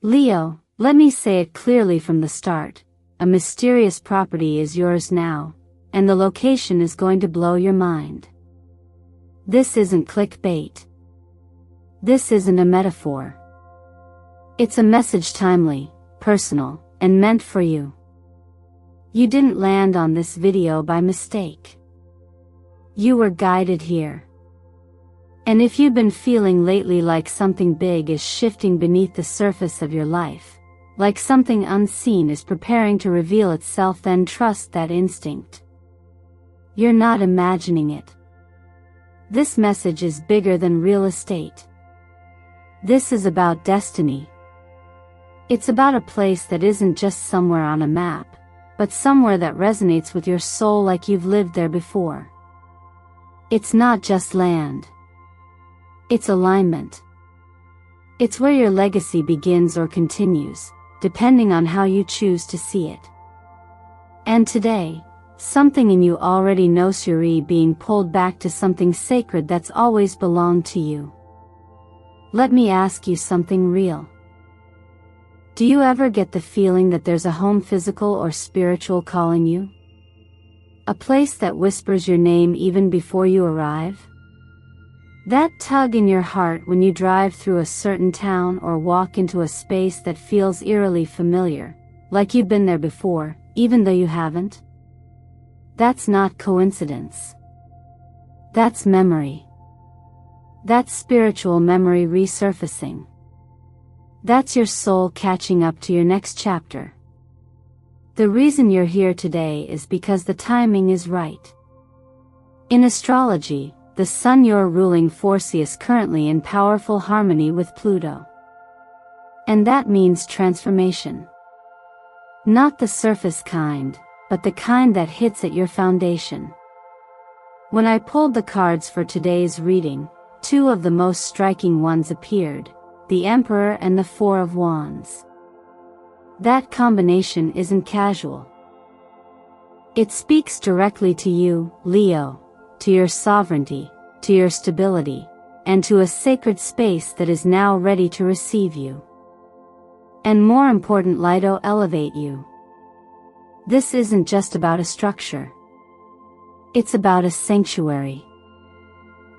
Leo, let me say it clearly from the start. A mysterious property is yours now, and the location is going to blow your mind. This isn't clickbait. This isn't a metaphor. It's a message timely, personal, and meant for you. You didn't land on this video by mistake. You were guided here. And if you've been feeling lately like something big is shifting beneath the surface of your life, like something unseen is preparing to reveal itself, then trust that instinct. You're not imagining it. This message is bigger than real estate. This is about destiny. It's about a place that isn't just somewhere on a map, but somewhere that resonates with your soul like you've lived there before. It's not just land. It's alignment. It's where your legacy begins or continues, depending on how you choose to see it. And today, something in you already knows you're being pulled back to something sacred that's always belonged to you. Let me ask you something real. Do you ever get the feeling that there's a home, physical or spiritual, calling you? A place that whispers your name even before you arrive? That tug in your heart when you drive through a certain town or walk into a space that feels eerily familiar, like you've been there before, even though you haven't? That's not coincidence. That's memory. That's spiritual memory resurfacing. That's your soul catching up to your next chapter. The reason you're here today is because the timing is right. In astrology, the sun, your ruling force, is currently in powerful harmony with Pluto. And that means transformation. Not the surface kind, but the kind that hits at your foundation. When I pulled the cards for today's reading, two of the most striking ones appeared, the Emperor and the Four of Wands. That combination isn't casual. It speaks directly to you, Leo, to your sovereignty, to your stability, and to a sacred space that is now ready to receive you. And more important, Lido, elevate you. This isn't just about a structure. It's about a sanctuary.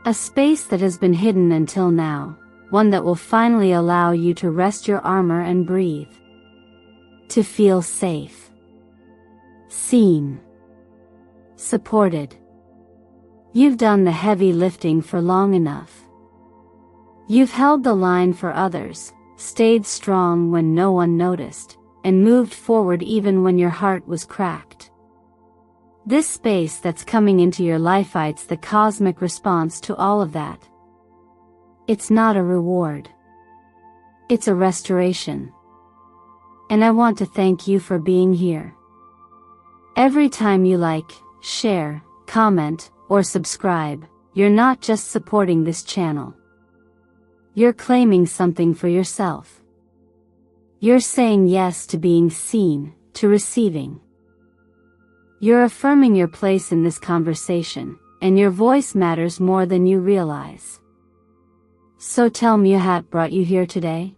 A space that has been hidden until now, one that will finally allow you to rest your armor and breathe. To feel safe. Seen. Supported. You've done the heavy lifting for long enough. You've held the line for others, stayed strong when no one noticed, and moved forward even when your heart was cracked. This space that's coming into your life, it's the cosmic response to all of that. It's not a reward. It's a restoration. And I want to thank you for being here. Every time you like, share, comment, or subscribe, you're not just supporting this channel. You're claiming something for yourself. You're saying yes to being seen, to receiving. You're affirming your place in this conversation, and your voice matters more than you realize. So tell me, what brought you here today?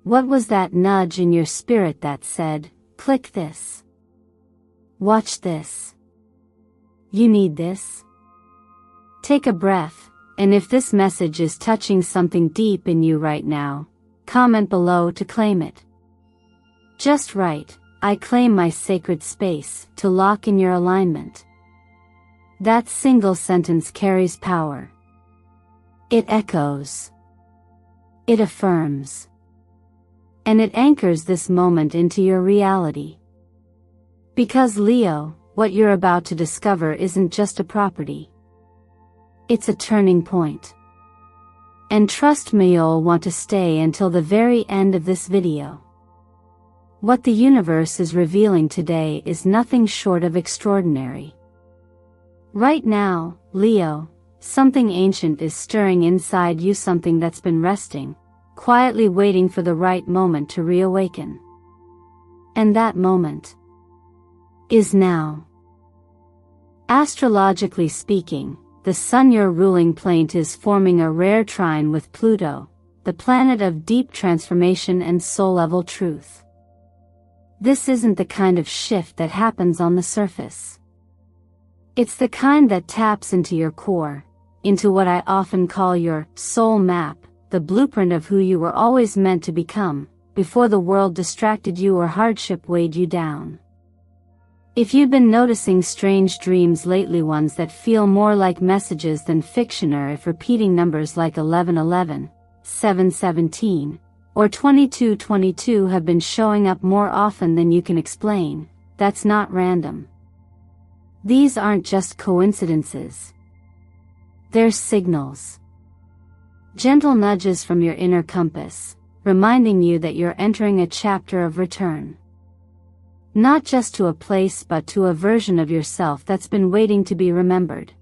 What was that nudge in your spirit that said, click this? Watch this. You need this? Take a breath, and if this message is touching something deep in you right now, comment below to claim it. Just write, I claim my sacred space, to lock in your alignment. That single sentence carries power. It echoes. It affirms. And it anchors this moment into your reality. Because Leo, what you're about to discover isn't just a property. It's a turning point. And trust me, you'll want to stay until the very end of this video. What the universe is revealing today is nothing short of extraordinary. Right now, Leo, something ancient is stirring inside you, something that's been resting, quietly waiting for the right moment to reawaken. And that moment is now. Astrologically speaking, the sun, your ruling planet, is forming a rare trine with Pluto, the planet of deep transformation and soul-level truth. This isn't the kind of shift that happens on the surface. It's the kind that taps into your core, into what I often call your soul map, the blueprint of who you were always meant to become, before the world distracted you or hardship weighed you down. If you've been noticing strange dreams lately, ones that feel more like messages than fiction, or if repeating numbers like 1111, 717, or 2222 have been showing up more often than you can explain, that's not random. These aren't just coincidences. They're signals. Gentle nudges from your inner compass, reminding you that you're entering a chapter of return. Not just to a place, but to a version of yourself that's been waiting to be remembered.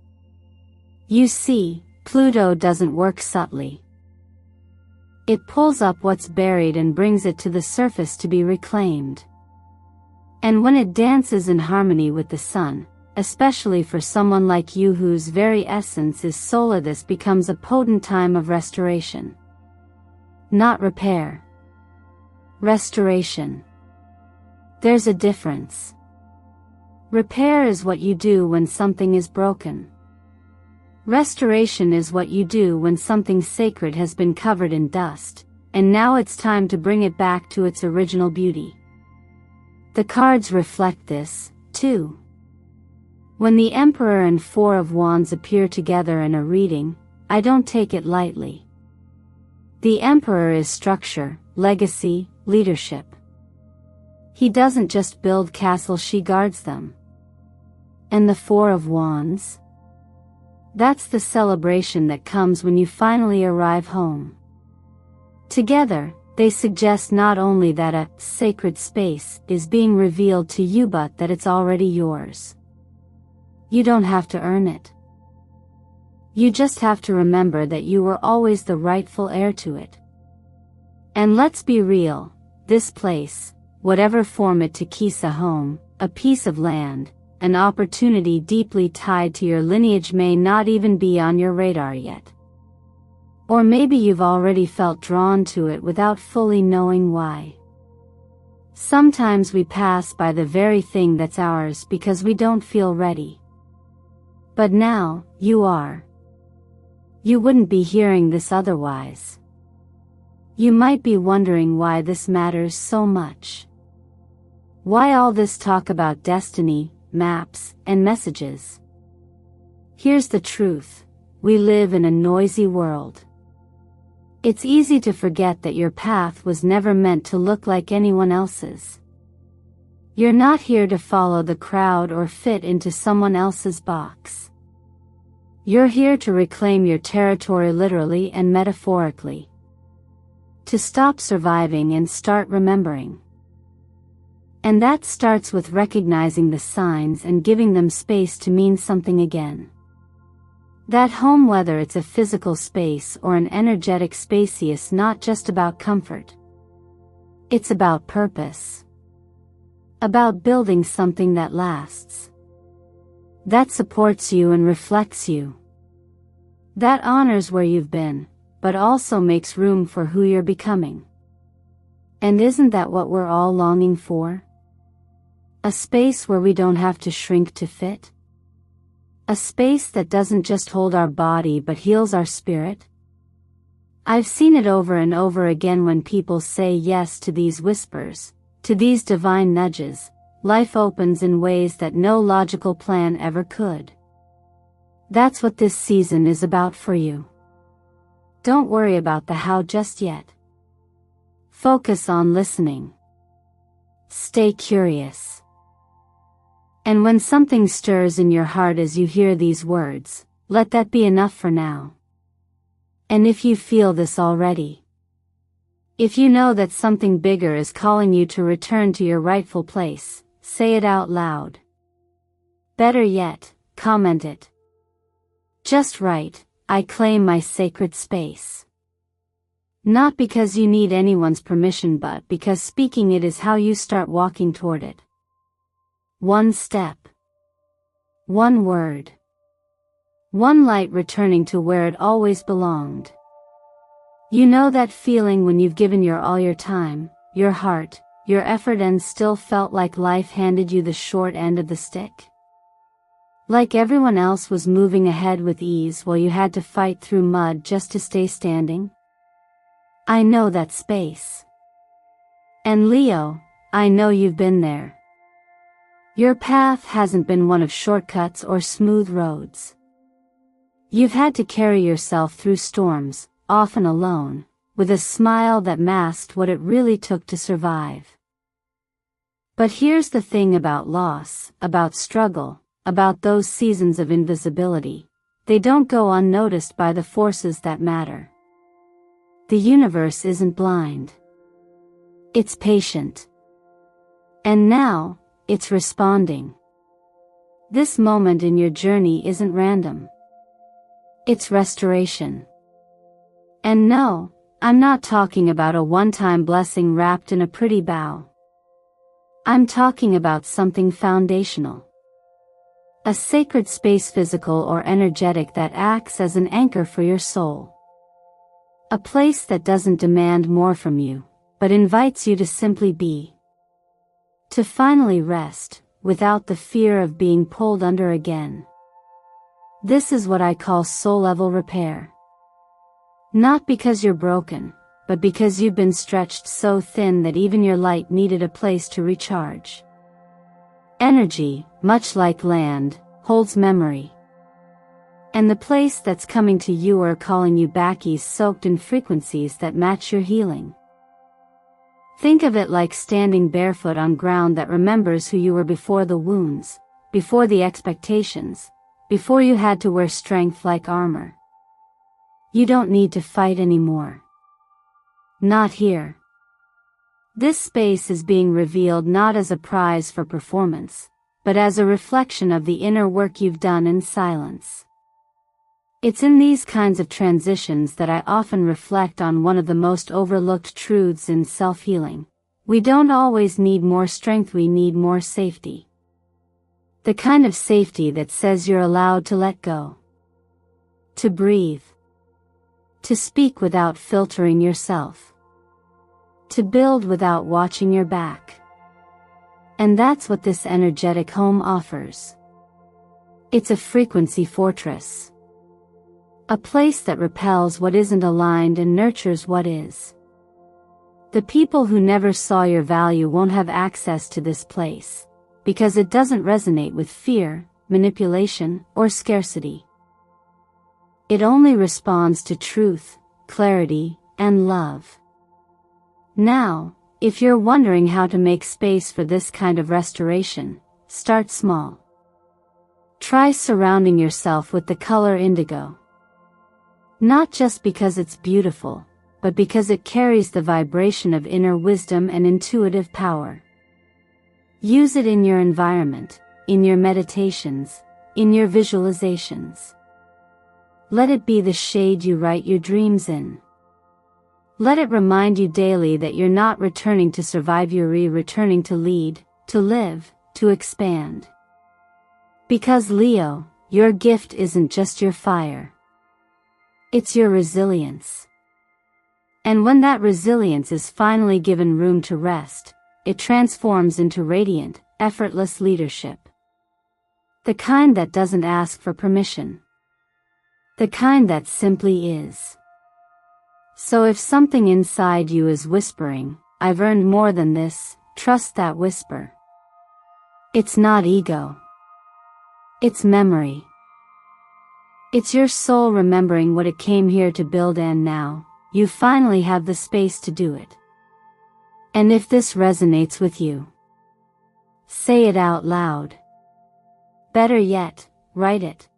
You see, Pluto doesn't work subtly. It pulls up what's buried and brings it to the surface to be reclaimed. And when it dances in harmony with the sun, especially for someone like you whose very essence is solar, this becomes a potent time of restoration. Not repair. Restoration. There's a difference. Repair is what you do when something is broken. Restoration is what you do when something sacred has been covered in dust, and now it's time to bring it back to its original beauty. The cards reflect this, too. When the Emperor and Four of Wands appear together in a reading, I don't take it lightly. The Emperor is structure, legacy, leadership. He doesn't just build castles, she guards them. And the Four of Wands? That's the celebration that comes when you finally arrive home. Together, they suggest not only that a sacred space is being revealed to you, but that it's already yours. You don't have to earn it. You just have to remember that you were always the rightful heir to it. And let's be real, this place, whatever form it takes, a home, a piece of land, an opportunity deeply tied to your lineage, may not even be on your radar yet. Or maybe you've already felt drawn to it without fully knowing why. Sometimes we pass by the very thing that's ours because we don't feel ready. But now, you are. You wouldn't be hearing this otherwise. You might be wondering why this matters so much. Why all this talk about destiny, maps, and messages? Here's the truth. We live in a noisy world. It's easy to forget that your path was never meant to look like anyone else's. You're not here to follow the crowd or fit into someone else's box. You're here to reclaim your territory, literally and metaphorically. To stop surviving and start remembering. And that starts with recognizing the signs and giving them space to mean something again. That home, whether it's a physical space or an energetic space, is not just about comfort. It's about purpose. About building something that lasts. That supports you and reflects you. That honors where you've been, but also makes room for who you're becoming. And isn't that what we're all longing for? A space where we don't have to shrink to fit? A space that doesn't just hold our body but heals our spirit? I've seen it over and over again when people say yes to these whispers, to these divine nudges, life opens in ways that no logical plan ever could. That's what this season is about for you. Don't worry about the how just yet. Focus on listening. Stay curious. And when something stirs in your heart as you hear these words, let that be enough for now. And if you feel this already, if you know that something bigger is calling you to return to your rightful place, say it out loud. Better yet, comment it. Just write, "I claim my sacred space." Not because you need anyone's permission, but because speaking it is how you start walking toward it. One step. One word. One light returning to where it always belonged. You know that feeling when you've given all your time, your heart, your effort and still felt like life handed you the short end of the stick? Like everyone else was moving ahead with ease while you had to fight through mud just to stay standing? I know that space. And Leo, I know you've been there. Your path hasn't been one of shortcuts or smooth roads. You've had to carry yourself through storms, often alone, with a smile that masked what it really took to survive. But here's the thing about loss, about struggle, about those seasons of invisibility. They don't go unnoticed by the forces that matter. The universe isn't blind. It's patient. And now, it's responding. This moment in your journey isn't random. It's restoration. And no, I'm not talking about a one-time blessing wrapped in a pretty bow. I'm talking about something foundational. A sacred space, physical or energetic, that acts as an anchor for your soul. A place that doesn't demand more from you, but invites you to simply be. To finally rest, without the fear of being pulled under again. This is what I call soul-level repair. Not because you're broken, but because you've been stretched so thin that even your light needed a place to recharge. Energy, much like land, holds memory. And the place that's coming to you or calling you back is soaked in frequencies that match your healing. Think of it like standing barefoot on ground that remembers who you were before the wounds, before the expectations, before you had to wear strength like armor. You don't need to fight anymore. Not here. This space is being revealed not as a prize for performance, but as a reflection of the inner work you've done in silence. It's in these kinds of transitions that I often reflect on one of the most overlooked truths in self-healing. We don't always need more strength, we need more safety. The kind of safety that says you're allowed to let go. To breathe. To speak without filtering yourself. To build without watching your back. And that's what this energetic home offers. It's a frequency fortress. A place that repels what isn't aligned and nurtures what is. The people who never saw your value won't have access to this place, because it doesn't resonate with fear, manipulation, or scarcity. It only responds to truth, clarity, and love. Now, if you're wondering how to make space for this kind of restoration, start small. Try surrounding yourself with the color indigo. Not just because it's beautiful, but because it carries the vibration of inner wisdom and intuitive power. Use it in your environment, in your meditations, in your visualizations. Let it be the shade you write your dreams in. Let it remind you daily that you're not returning to survive, you're returning to lead, to live, to expand. Because Leo, your gift isn't just your fire. It's your resilience. And when that resilience is finally given room to rest, it transforms into radiant, effortless leadership. The kind that doesn't ask for permission. The kind that simply is. So if something inside you is whispering, "I've earned more than this," trust that whisper. It's not ego. It's memory. It's your soul remembering what it came here to build, and now, you finally have the space to do it. And if this resonates with you, say it out loud. Better yet, write it.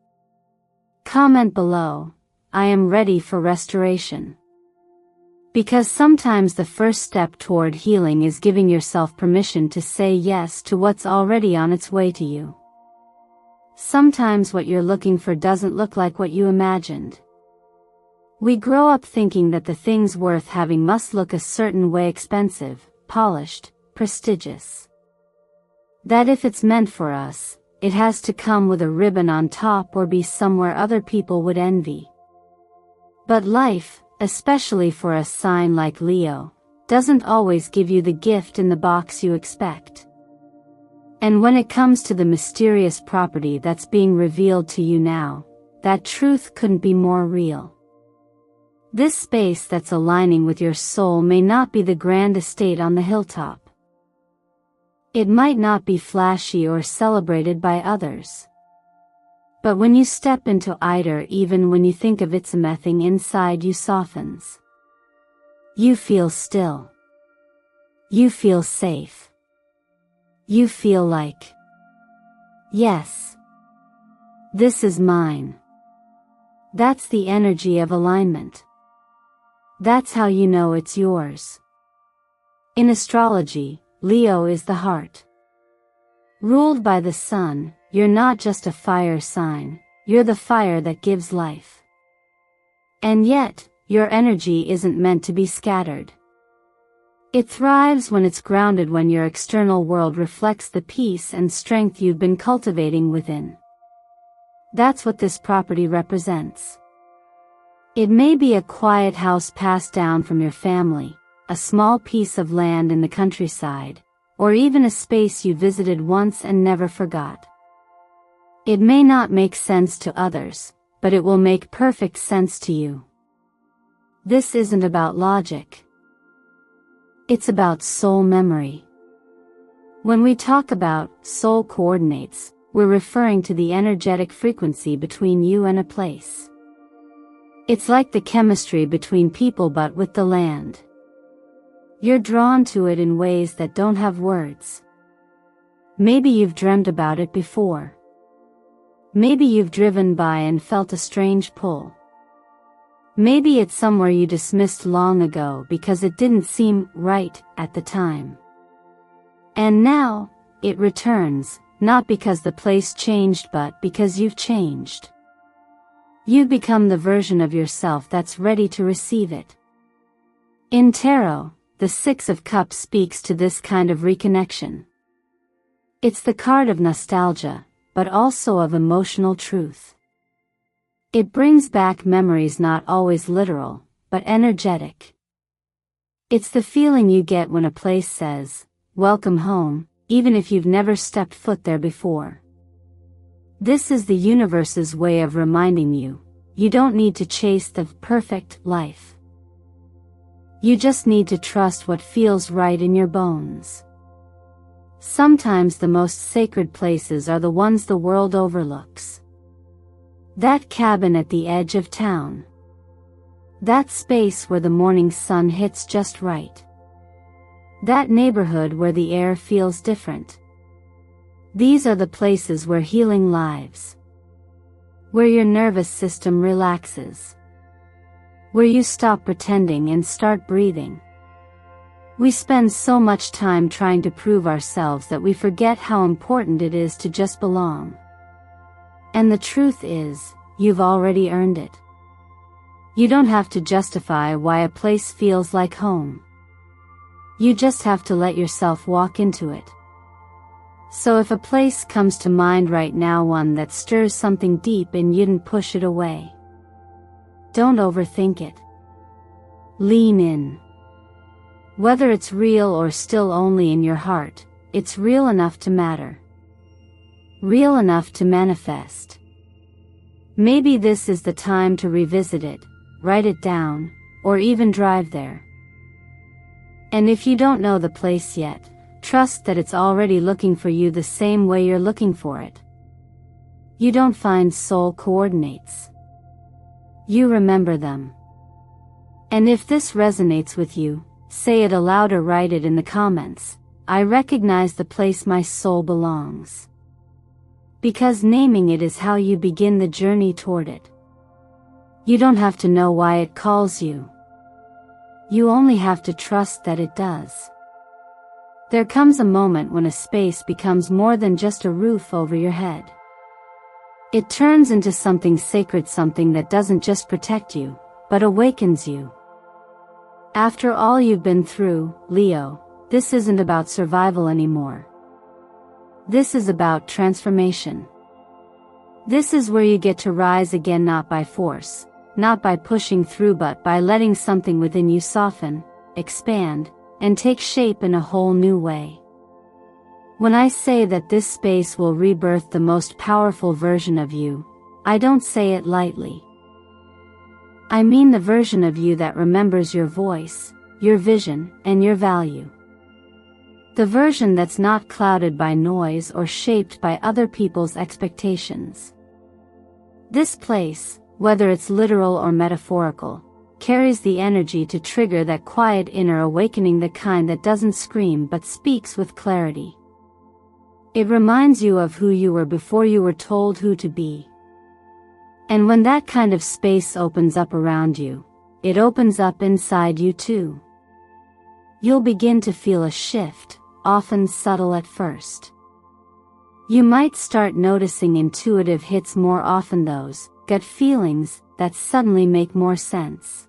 Comment below, "I am ready for restoration." Because sometimes the first step toward healing is giving yourself permission to say yes to what's already on its way to you. Sometimes what you're looking for doesn't look like what you imagined. We grow up thinking that the things worth having must look a certain way, expensive, polished, prestigious. That if it's meant for us, it has to come with a ribbon on top or be somewhere other people would envy. But life, especially for a sign like Leo, doesn't always give you the gift in the box you expect. And when it comes to the mysterious property that's being revealed to you now, that truth couldn't be more real. This space that's aligning with your soul may not be the grand estate on the hilltop. It might not be flashy or celebrated by others. But when you step into it, or even when you think of it, something inside you softens. You feel still. You feel safe. You feel like, yes, this is mine. That's the energy of alignment. That's how you know it's yours. In astrology, Leo is the heart. Ruled by the sun, you're not just a fire sign, you're the fire that gives life. And yet, your energy isn't meant to be scattered. It thrives when it's grounded, when your external world reflects the peace and strength you've been cultivating within. That's what this property represents. It may be a quiet house passed down from your family, a small piece of land in the countryside, or even a space you visited once and never forgot. It may not make sense to others, but it will make perfect sense to you. This isn't about logic. It's about soul memory. When we talk about soul coordinates, we're referring to the energetic frequency between you and a place. It's like the chemistry between people, but with the land. You're drawn to it in ways that don't have words. Maybe you've dreamt about it before. Maybe you've driven by and felt a strange pull. Maybe it's somewhere you dismissed long ago because it didn't seem right at the time. And now, it returns, not because the place changed, but because you've changed. You've become the version of yourself that's ready to receive it. In tarot, the Six of Cups speaks to this kind of reconnection. It's the card of nostalgia, but also of emotional truth. It brings back memories, not always literal, but energetic. It's the feeling you get when a place says, "Welcome home," even if you've never stepped foot there before. This is the universe's way of reminding you, you don't need to chase the perfect life. You just need to trust what feels right in your bones. Sometimes the most sacred places are the ones the world overlooks. That cabin at the edge of town. That space where the morning sun hits just right. That neighborhood where the air feels different. These are the places where healing lives. Where your nervous system relaxes. Where you stop pretending and start breathing. We spend so much time trying to prove ourselves that we forget how important it is to just belong. And the truth is, you've already earned it. You don't have to justify why a place feels like home. You just have to let yourself walk into it. So if a place comes to mind right now, one that stirs something deep in you, and push it away. Don't overthink it. Lean in. Whether it's real or still only in your heart, it's real enough to matter. Real enough to manifest. Maybe this is the time to revisit it, write it down, or even drive there. And if you don't know the place yet, trust that it's already looking for you the same way you're looking for it. You don't find soul coordinates. You remember them. And if this resonates with you, say it aloud or write it in the comments. I recognize the place my soul belongs. Because naming it is how you begin the journey toward it. You don't have to know why it calls you. You only have to trust that it does. There comes a moment when a space becomes more than just a roof over your head. It turns into something sacred, something that doesn't just protect you, but awakens you. After all you've been through, Leo, this isn't about survival anymore. This is about transformation. This is where you get to rise again, not by force, not by pushing through but by letting something within you soften, expand, and take shape in a whole new way. When I say that this space will rebirth the most powerful version of you, I don't say it lightly. I mean the version of you that remembers your voice, your vision, and your value. The version that's not clouded by noise or shaped by other people's expectations. This place, whether it's literal or metaphorical, carries the energy to trigger that quiet inner awakening, the kind that doesn't scream but speaks with clarity. It reminds you of who you were before you were told who to be. And when that kind of space opens up around you, it opens up inside you too. You'll begin to feel a shift, often subtle at first. You might start noticing intuitive hits more often, those gut feelings that suddenly make more sense.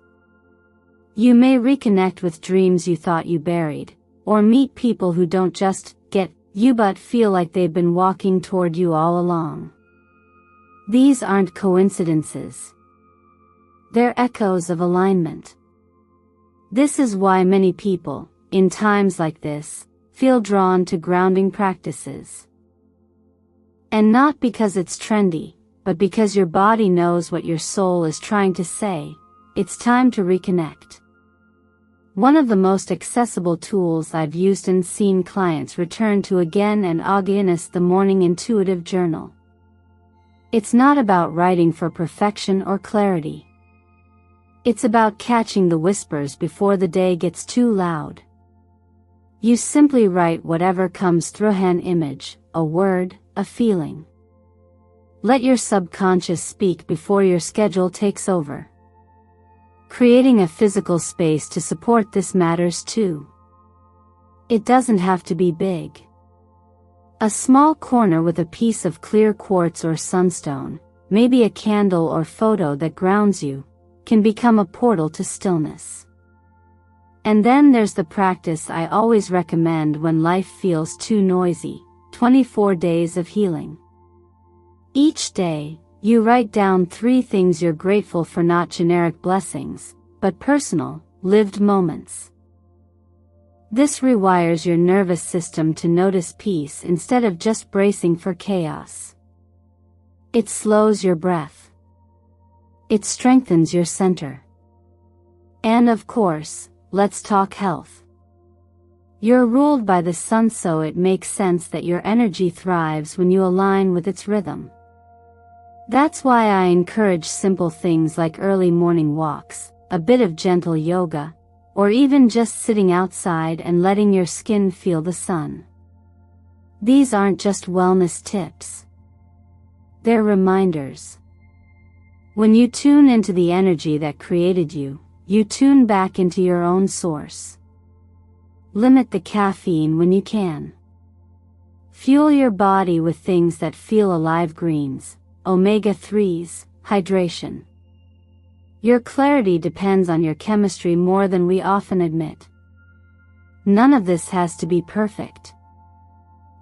You may reconnect with dreams you thought you buried, or meet people who don't just get you but feel like they've been walking toward you all along. These aren't coincidences. They're echoes of alignment. This is why many people, in times like this, feel drawn to grounding practices. And not because it's trendy, but because your body knows what your soul is trying to say. It's time to reconnect. One of the most accessible tools I've used and seen clients return to again and again is the Morning Intuitive Journal. It's not about writing for perfection or clarity. It's about catching the whispers before the day gets too loud. You simply write whatever comes through, an image, a word, a feeling. Let your subconscious speak before your schedule takes over. Creating a physical space to support this matters too. It doesn't have to be big. A small corner with a piece of clear quartz or sunstone, maybe a candle or photo that grounds you, can become a portal to stillness. And then there's the practice I always recommend when life feels too noisy: 24 days of healing. Each day, you write down 3 things you're grateful for, not generic blessings, but personal, lived moments. This rewires your nervous system to notice peace instead of just bracing for chaos. It slows your breath. It strengthens your center. And of course, let's talk health. You're ruled by the sun, so it makes sense that your energy thrives when you align with its rhythm. That's why I encourage simple things like early morning walks, a bit of gentle yoga, or even just sitting outside and letting your skin feel the sun. These aren't just wellness tips. They're reminders. When you tune into the energy that created you, you tune back into your own source. Limit the caffeine when you can. Fuel your body with things that feel alive: greens, omega-3s, hydration. Your clarity depends on your chemistry more than we often admit. None of this has to be perfect.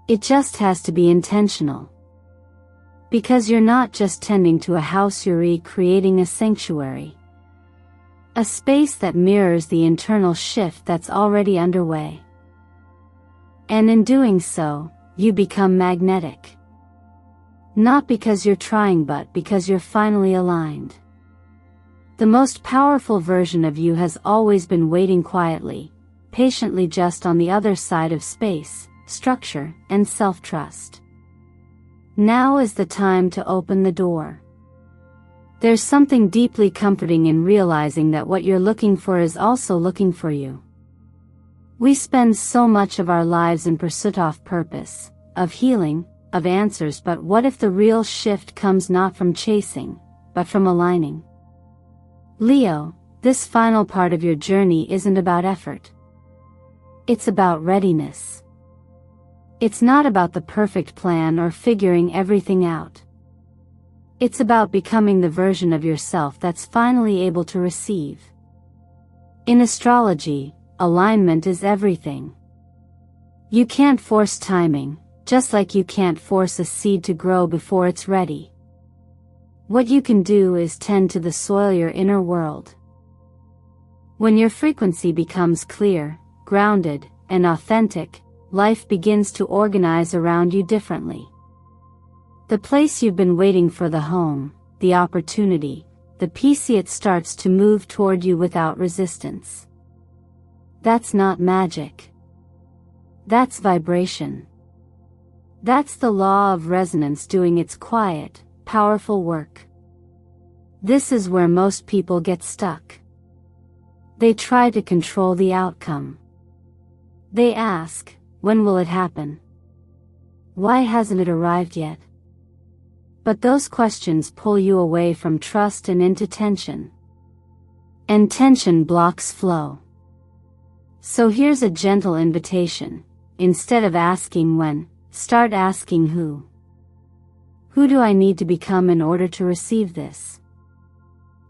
It just has to be intentional. Because you're not just tending to a house, you're creating a sanctuary. A space that mirrors the internal shift that's already underway. And in doing so, you become magnetic. Not because you're trying, but because you're finally aligned. The most powerful version of you has always been waiting quietly, patiently, just on the other side of space, structure, and self-trust. Now is the time to open the door. There's something deeply comforting in realizing that what you're looking for is also looking for you. We spend so much of our lives in pursuit of purpose, of healing, of answers, but what if the real shift comes not from chasing, but from aligning? Leo, this final part of your journey isn't about effort. It's about readiness. It's not about the perfect plan or figuring everything out. It's about becoming the version of yourself that's finally able to receive. In astrology, alignment is everything. You can't force timing, just like you can't force a seed to grow before it's ready. What you can do is tend to the soil your inner world. When your frequency becomes clear, grounded, and authentic, life begins to organize around you differently. The place you've been waiting for, the home, the opportunity, the peace, it starts to move toward you without resistance. That's not magic. That's vibration. That's the law of resonance doing its quiet, powerful work. This is where most people get stuck. They try to control the outcome. They ask, when will it happen? Why hasn't it arrived yet? But those questions pull you away from trust and into tension. And tension blocks flow. So here's a gentle invitation. Instead of asking when, start asking who. Who do I need to become in order to receive this?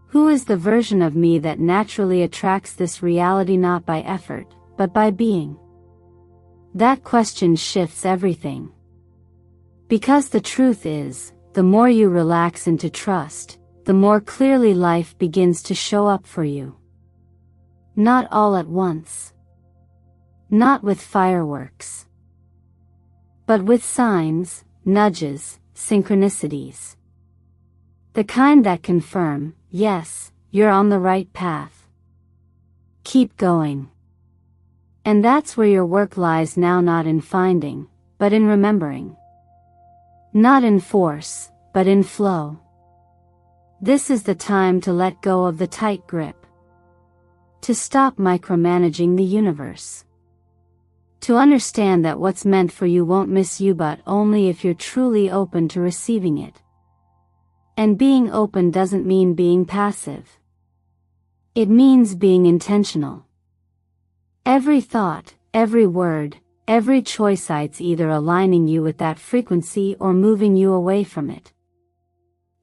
Who is the version of me that naturally attracts this reality, not by effort, but by being? That question shifts everything. Because the truth is, the more you relax into trust, the more clearly life begins to show up for you. Not all at once. Not with fireworks. But with signs, nudges, synchronicities. The kind that confirm, yes, you're on the right path. Keep going. And that's where your work lies now, not in finding, but in remembering. Not in force, but in flow. This is the time to let go of the tight grip. To stop micromanaging the universe. To understand that what's meant for you won't miss you, but only if you're truly open to receiving it. And being open doesn't mean being passive. It means being intentional. Every thought, every word, every choice, it's either aligning you with that frequency or moving you away from it.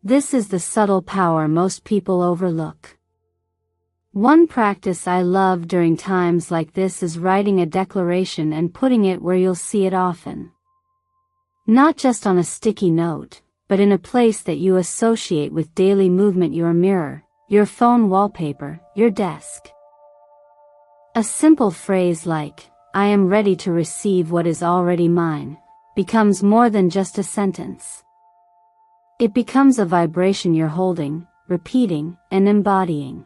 This is the subtle power most people overlook. One practice I love during times like this is writing a declaration and putting it where you'll see it often. Not just on a sticky note, but in a place that you associate with daily movement: your mirror, your phone wallpaper, your desk. A simple phrase like, "I am ready to receive what is already mine," becomes more than just a sentence. It becomes a vibration you're holding, repeating, and embodying.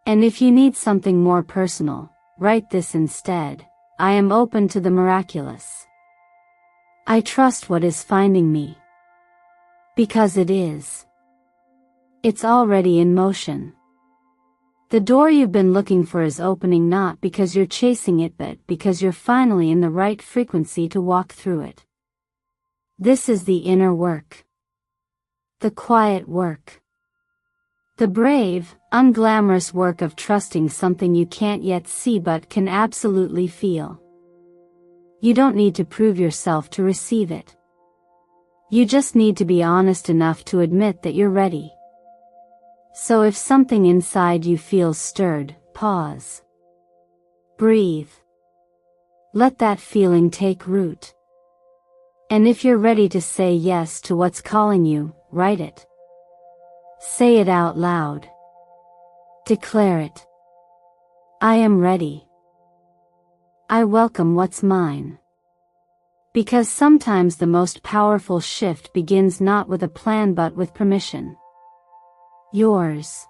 And if you need something more personal, write this instead: I am open to the miraculous. I trust what is finding me. Because it is. It's already in motion. The door you've been looking for is opening, not because you're chasing it, but because you're finally in the right frequency to walk through it. This is the inner work. The quiet work. The brave, unglamorous work of trusting something you can't yet see but can absolutely feel. You don't need to prove yourself to receive it. You just need to be honest enough to admit that you're ready. So if something inside you feels stirred, pause. Breathe. Let that feeling take root. And if you're ready to say yes to what's calling you, write it. Say it out loud. Declare it. I am ready. I welcome what's mine. Because sometimes the most powerful shift begins not with a plan but with permission. Yours.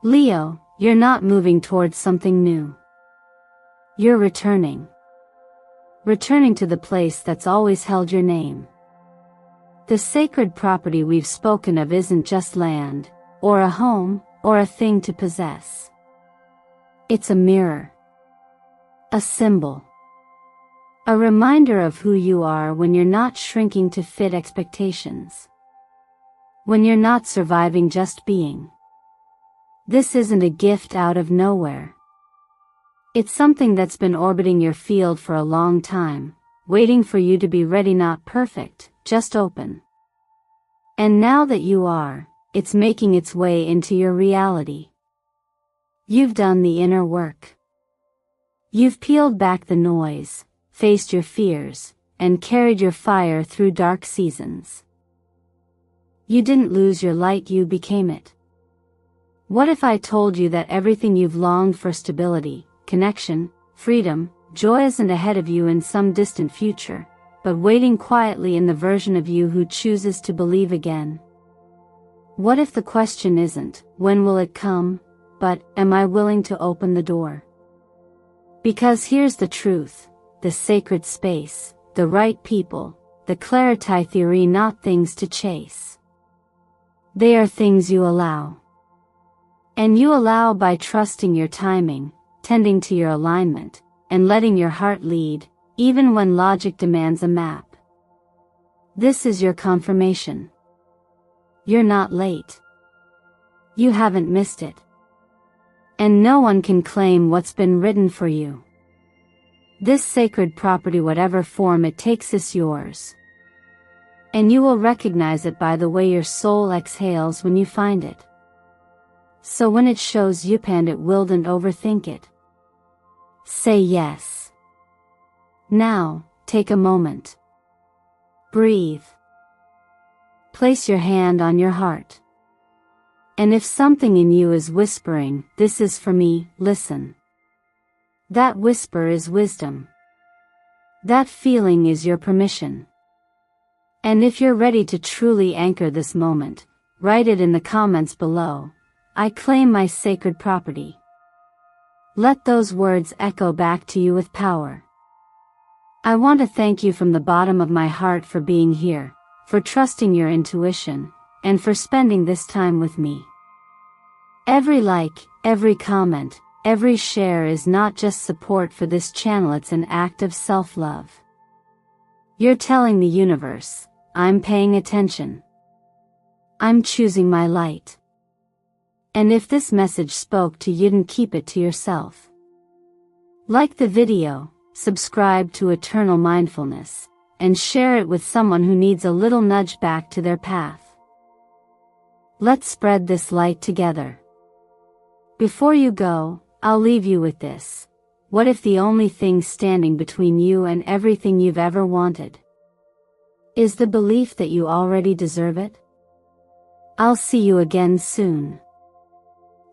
Leo, you're not moving towards something new. You're returning. Returning to the place that's always held your name. The sacred property we've spoken of isn't just land, or a home, or a thing to possess. It's a mirror. A symbol. A reminder of who you are when you're not shrinking to fit expectations. When you're not surviving, just being. This isn't a gift out of nowhere. It's something that's been orbiting your field for a long time, waiting for you to be ready, not perfect, just open. And now that you are, it's making its way into your reality. You've done the inner work. You've peeled back the noise, faced your fears, and carried your fire through dark seasons. You didn't lose your light, you became it. What if I told you that everything you've longed for, stability, connection, freedom, joy, isn't ahead of you in some distant future, but waiting quietly in the version of you who chooses to believe again? What if the question isn't, when will it come, but, am I willing to open the door? Because here's the truth, the sacred space, the right people, the clarity theory, not things to chase. They are things you allow. And you allow by trusting your timing, tending to your alignment, and letting your heart lead, even when logic demands a map. This is your confirmation. You're not late. You haven't missed it. And no one can claim what's been written for you. This sacred property, whatever form it takes, is yours. And you will recognize it by the way your soul exhales when you find it. So when it shows you up and it will, don't overthink it. Say yes. Now, take a moment. Breathe. Place your hand on your heart. And if something in you is whispering, "This is for me," listen. That whisper is wisdom. That feeling is your permission. And if you're ready to truly anchor this moment, write it in the comments below. I claim my sacred property. Let those words echo back to you with power. I want to thank you from the bottom of my heart for being here, for trusting your intuition, and for spending this time with me. Every like, every comment, every share is not just support for this channel, it's an act of self-love. You're telling the universe, I'm paying attention. I'm choosing my light. And if this message spoke to you, then keep it to yourself. Like the video, subscribe to Eternal Mindfulness, and share it with someone who needs a little nudge back to their path. Let's spread this light together. Before you go, I'll leave you with this. What if the only thing standing between you and everything you've ever wanted is the belief that you already deserve it? I'll see you again soon.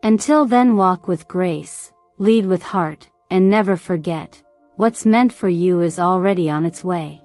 Until then, walk with grace, lead with heart, and never forget, what's meant for you is already on its way.